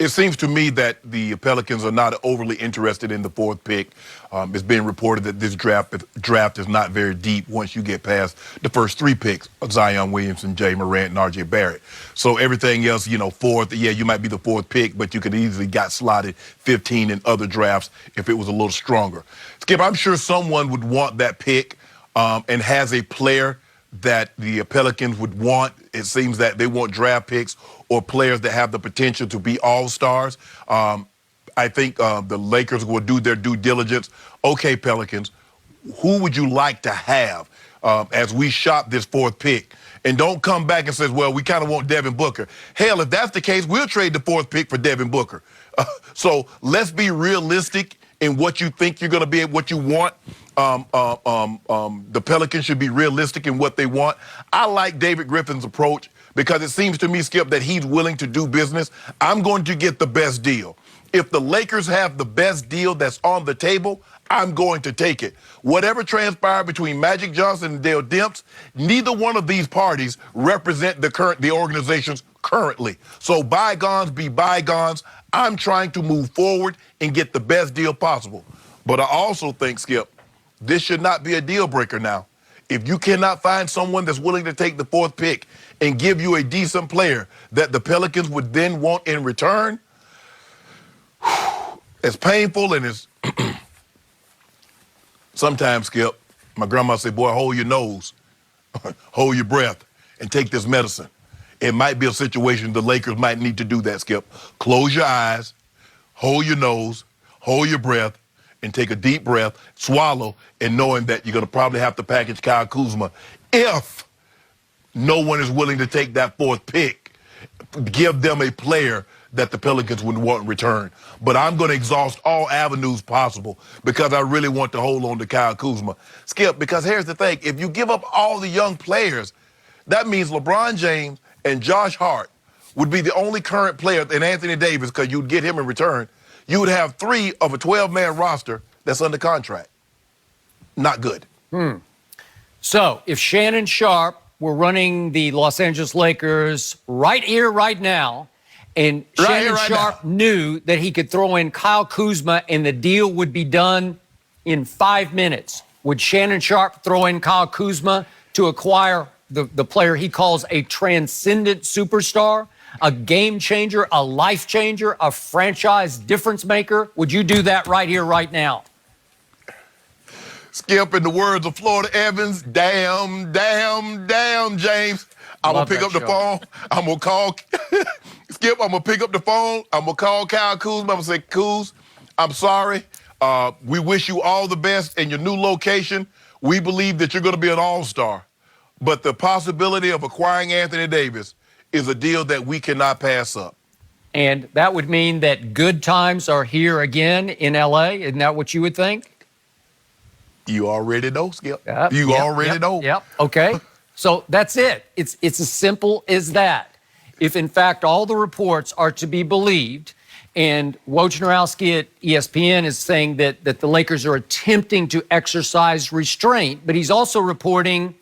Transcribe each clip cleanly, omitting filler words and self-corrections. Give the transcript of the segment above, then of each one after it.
It seems to me that the Pelicans are not overly interested in the fourth pick. It's being reported that this draft is not very deep once you get past the first three picks, Zion Williamson, Jay Morant, and R.J. Barrett. So everything else, fourth, yeah, you might be the fourth pick, but you could easily got slotted 15 in other drafts if it was a little stronger. Skip, I'm sure someone would want that pick and has a player that the Pelicans would want. It seems that they want draft picks or players that have the potential to be all-stars. I think the Lakers will do their due diligence. Okay, Pelicans, who would you like to have as we shop this fourth pick? And don't come back and say, well, we kind of want Devin Booker. Hell, if that's the case, we'll trade the fourth pick for Devin Booker. So let's be realistic in what you think you're going to be, what you want. The Pelicans should be realistic in what they want. I like David Griffin's approach because it seems to me, Skip, that he's willing to do business. I'm going to get the best deal. If the Lakers have the best deal that's on the table, I'm going to take it. Whatever transpired between Magic Johnson and Dale Demps, neither one of these parties represent the organizations currently. So bygones be bygones. I'm trying to move forward and get the best deal possible. But I also think, Skip, this should not be a deal breaker now. If you cannot find someone that's willing to take the fourth pick and give you a decent player that the Pelicans would then want in return, it's painful and it's sometimes, Skip, my grandma said, boy, hold your nose, hold your breath, and take this medicine. It might be a situation the Lakers might need to do that, Skip. Close your eyes, hold your nose, hold your breath, and take a deep breath, swallow, and knowing that you're going to probably have to package Kyle Kuzma if no one is willing to take that fourth pick. Give them a player that the Pelicans would want in return. But I'm going to exhaust all avenues possible because I really want to hold on to Kyle Kuzma. Skip, because here's the thing. If you give up all the young players, that means LeBron James and Josh Hart would be the only current player, and Anthony Davis, because you'd get him in return. You would have 3 of a 12-man roster that's under contract. Not good. So if Shannon Sharpe were running the Los Angeles Lakers right here, right now, and Shannon Sharpe knew that he could throw in Kyle Kuzma and the deal would be done in 5 minutes, would Shannon Sharpe throw in Kyle Kuzma to acquire the player he calls a transcendent superstar, a game changer, a life changer, a franchise difference maker? Would you do that right here, right now? Skip, in the words of Florida Evans, damn, James. I'm going to pick up the phone. I'm going to call. Skip, I'm going to pick up the phone. I'm going to call Kyle Kuzma. I'm going to say, Kuz, I'm sorry. We wish you all the best in your new location. We believe that you're going to be an all-star. But the possibility of acquiring Anthony Davis is a deal that we cannot pass up. And that would mean that good times are here again in L.A.? Isn't that what you would think? You already know, Skip. You already know. Yep. Okay. So that's it. It's as simple as that. If, in fact, all the reports are to be believed, and Wojnarowski at ESPN is saying that the Lakers are attempting to exercise restraint, but he's also reporting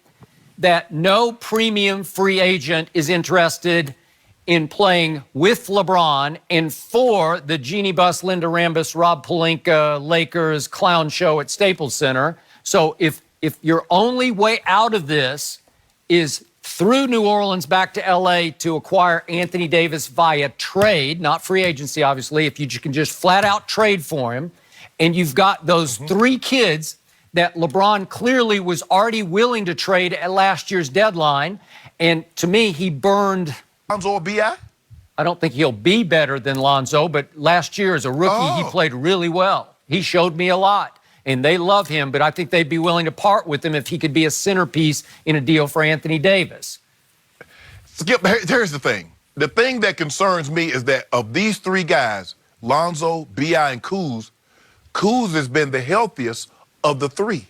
that no premium free agent is interested in playing with LeBron and for the Jeannie Buss, Linda Rambis, Rob Pelinka Lakers clown show at Staples Center. So if your only way out of this is through New Orleans back to L.A. to acquire Anthony Davis via trade, not free agency, obviously, if you can just flat out trade for him, and you've got those 3 kids that LeBron clearly was already willing to trade at last year's deadline, and to me, he burned Lonzo or B.I.? I don't think he'll be better than Lonzo, but last year as a rookie, he played really well. He showed me a lot, and they love him, but I think they'd be willing to part with him if he could be a centerpiece in a deal for Anthony Davis. Skip, here's the thing. The thing that concerns me is that of these 3 guys, Lonzo, B.I., and Kuz has been the healthiest of the 3.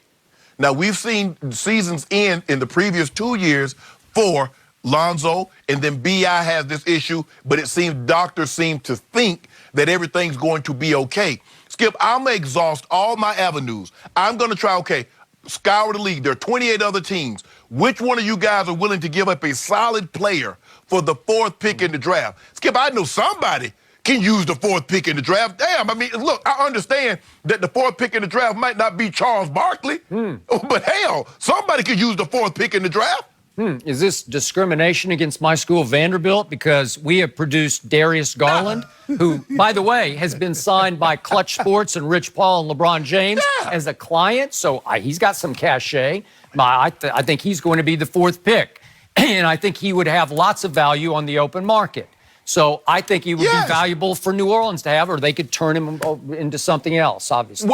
Now, we've seen seasons end in the previous 2 years for Lonzo, and then B.I. has this issue, but it seems doctors seem to think that everything's going to be okay. Skip, I'm going to exhaust all my avenues. I'm going to try, scour the league. There are 28 other teams. Which one of you guys are willing to give up a solid player for the 4th pick in the draft? Skip, I know somebody can use the 4th pick in the draft. Damn, I mean, look, I understand that the 4th pick in the draft might not be Charles Barkley, but hell, somebody could use the 4th pick in the draft. Is this discrimination against my school, Vanderbilt? Because we have produced Darius Garland, who, by the way, has been signed by Clutch Sports and Rich Paul and LeBron James as a client. So he's got some cachet. I think he's going to be the 4th pick. And I think he would have lots of value on the open market. So I think he would be valuable for New Orleans to have, or they could turn him into something else, obviously.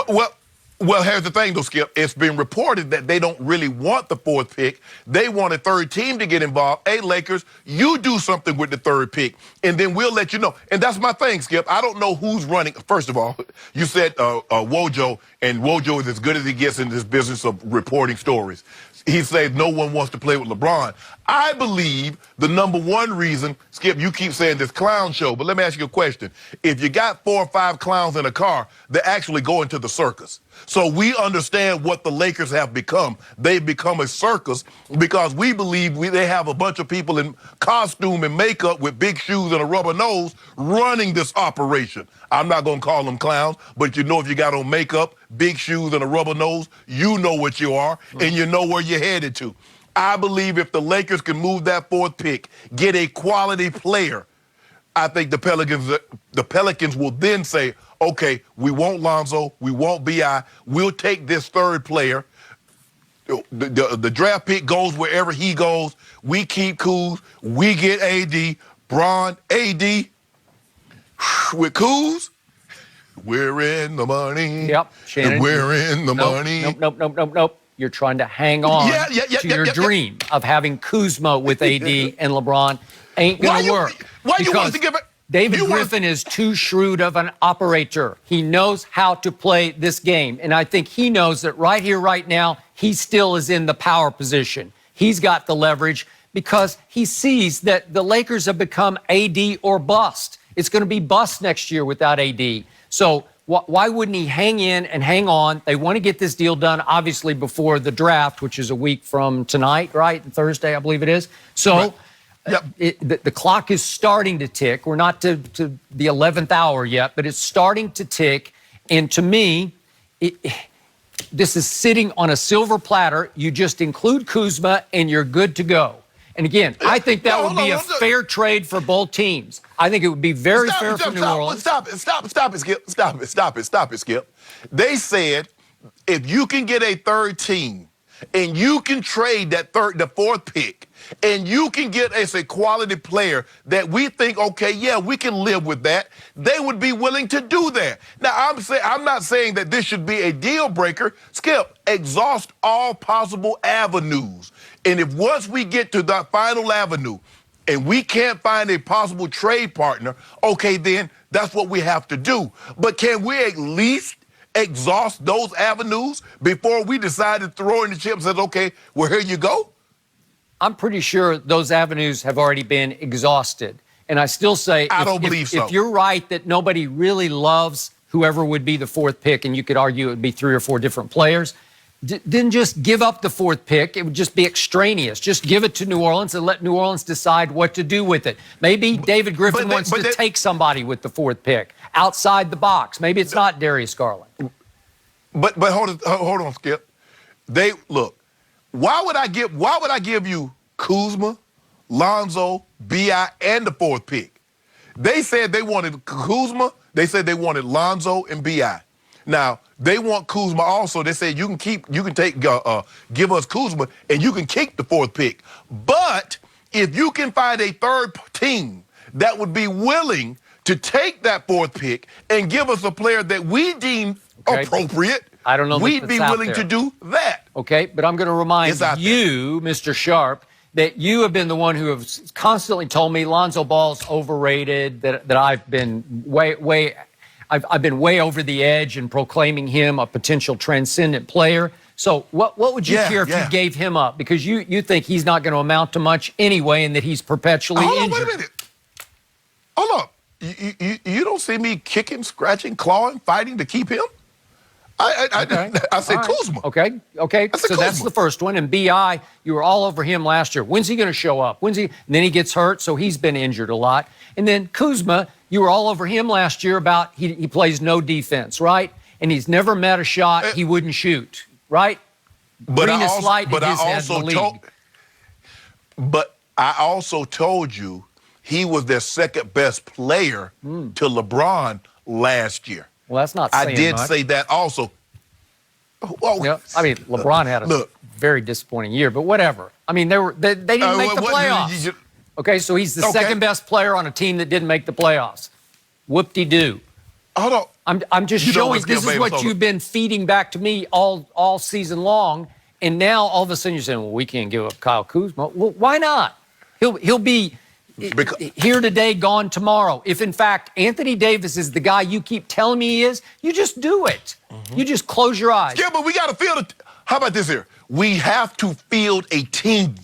Well, here's the thing, though, Skip. It's been reported that they don't really want the 4th pick. They want a 3rd team to get involved. Hey, Lakers, you do something with the 3rd pick, and then we'll let you know. And that's my thing, Skip. I don't know who's running. First of all, you said Wojo, and Wojo is as good as he gets in this business of reporting stories. He says no one wants to play with LeBron. I believe the number one reason, Skip, you keep saying this clown show, but let me ask you a question. If you got 4 or 5 clowns in a car, they're actually going to the circus. So we understand what the Lakers have become. They've become a circus because we believe they have a bunch of people in costume and makeup with big shoes and a rubber nose running this operation. I'm not going to call them clowns, but you know if you got on makeup, big shoes, and a rubber nose, you know what you are, and you know where you're headed to. I believe if the Lakers can move that 4th pick, get a quality player, I think the Pelicans will then say, okay, we want Lonzo, we want B.I., we'll take this 3rd player. The draft pick goes wherever he goes. We keep Kuz, we get AD, Bron, AD, with Kuz, we're in the money. Yep, Shannon. We're in the money. Nope. You're trying to hang on to your dream of having Kuzma with AD and LeBron. Ain't going to work. Why you want to give it? David Griffin is too shrewd of an operator. He knows how to play this game. And I think he knows that right here, right now, he still is in the power position. He's got the leverage because he sees that the Lakers have become AD or bust. It's going to be bust next year without AD. So why wouldn't he hang in and hang on? They want to get this deal done, obviously, before the draft, which is a week from tonight, right? Thursday, I believe it is. So the clock is starting to tick. We're not to the 11th hour yet, but it's starting to tick. And to me, this is sitting on a silver platter. You just include Kuzma, and you're good to go. And again, I think that would be a fair trade for both teams. I think it would be very fair for New Orleans. Stop it, Skip. Stop it, Skip. They said if you can get a 3rd team and you can trade the 4th pick and you can get us a quality player that we think, okay, yeah, we can live with that, they would be willing to do that. Now, I'm not saying that this should be a deal breaker. Skip, exhaust all possible avenues. And if once we get to that final avenue and we can't find a possible trade partner, okay, then that's what we have to do. But can we at least exhaust those avenues before we decide to throw in the chips and say, okay, well, here you go? I'm pretty sure those avenues have already been exhausted. And I still say, I don't believe so. If you're right that nobody really loves whoever would be the 4th pick, and you could argue it would be 3 or 4 different players, then just give up the 4th pick. It would just be extraneous. Just give it to New Orleans and let New Orleans decide what to do with it. Maybe David Griffin wants to take somebody with the 4th pick outside the box. Maybe it's not Darius Garland. But hold on, Skip. Why would I give you Kuzma, Lonzo, B.I., and the 4th pick? They said they wanted Kuzma. They said they wanted Lonzo and B.I. Now, they want Kuzma also. They said give us Kuzma, and you can keep the 4th pick. But if you can find a 3rd team that would be willing to take that 4th pick and give us a player that we deem appropriate, I don't know. We'd be willing to do that. Okay, but I'm going to remind you, Mr. Sharp, that you have been the one who have constantly told me Lonzo Ball's overrated, that I've been I've been way over the edge in proclaiming him a potential transcendent player. So what would you care if you gave him up? Because you think he's not going to amount to much anyway and that he's perpetually injured. Wait a minute. Hold up. You don't see me kicking, scratching, clawing, fighting to keep him? I said All right. Kuzma. Okay. So that's Kuzma. the first one. And B.I., you were all over him last year. When's he going to show up? And then he gets hurt, so he's been injured a lot. And then Kuzma, you were all over him last year about he plays no defense, right? And he's never met a shot he wouldn't shoot, right? But I also told you he was their second best player to LeBron last year. Well, that's not saying I did much. say that also. Oh, Yeah, I mean, LeBron had a very disappointing year, but whatever. I mean, they didn't make the playoffs. Okay, so he's the second best player on a team that didn't make the playoffs. Whoop-de-doo. Hold on. I'm just showing this is what you've been feeding back to me all season long, and now all of a sudden you're saying, well, we can't give up Kyle Kuzma. Well, why not? He'll be here today, gone tomorrow. If, in fact, Anthony Davis is the guy you keep telling me he is, you just do it. You just close your eyes. Yeah, but we got to field it. How about this here? We have to field a team.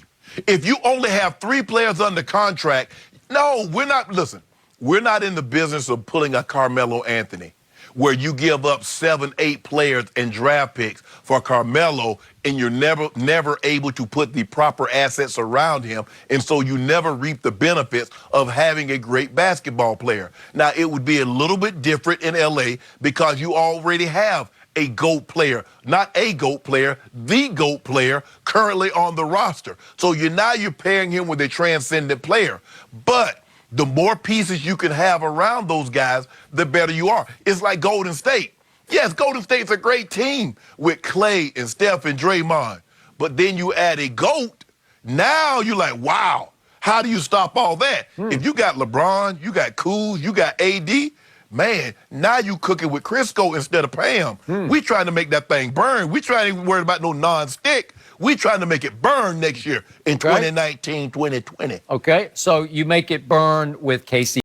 If you only have 3 players under contract, no, we're not. Listen, we're not in the business of pulling a Carmelo Anthony, where you give up 7, 8 players and draft picks for Carmelo, and you're never able to put the proper assets around him, and so you never reap the benefits of having a great basketball player. Now, it would be a little bit different in LA because you already have a GOAT player, not a GOAT player, the GOAT player currently on the roster. So you're pairing him with a transcendent player. But the more pieces you can have around those guys, the better you are. It's like Golden State. Yes, Golden State's a great team with Clay and Steph and Draymond. But then you add a GOAT, now you're like, wow, how do you stop all that? If you got LeBron, you got Kuz, you got AD, man, now you cooking with Crisco instead of Pam. We trying to make that thing burn. We trying to worry about no non-stick. We trying to make it burn next year in 2019, 2020. Okay, so you make it burn with KC.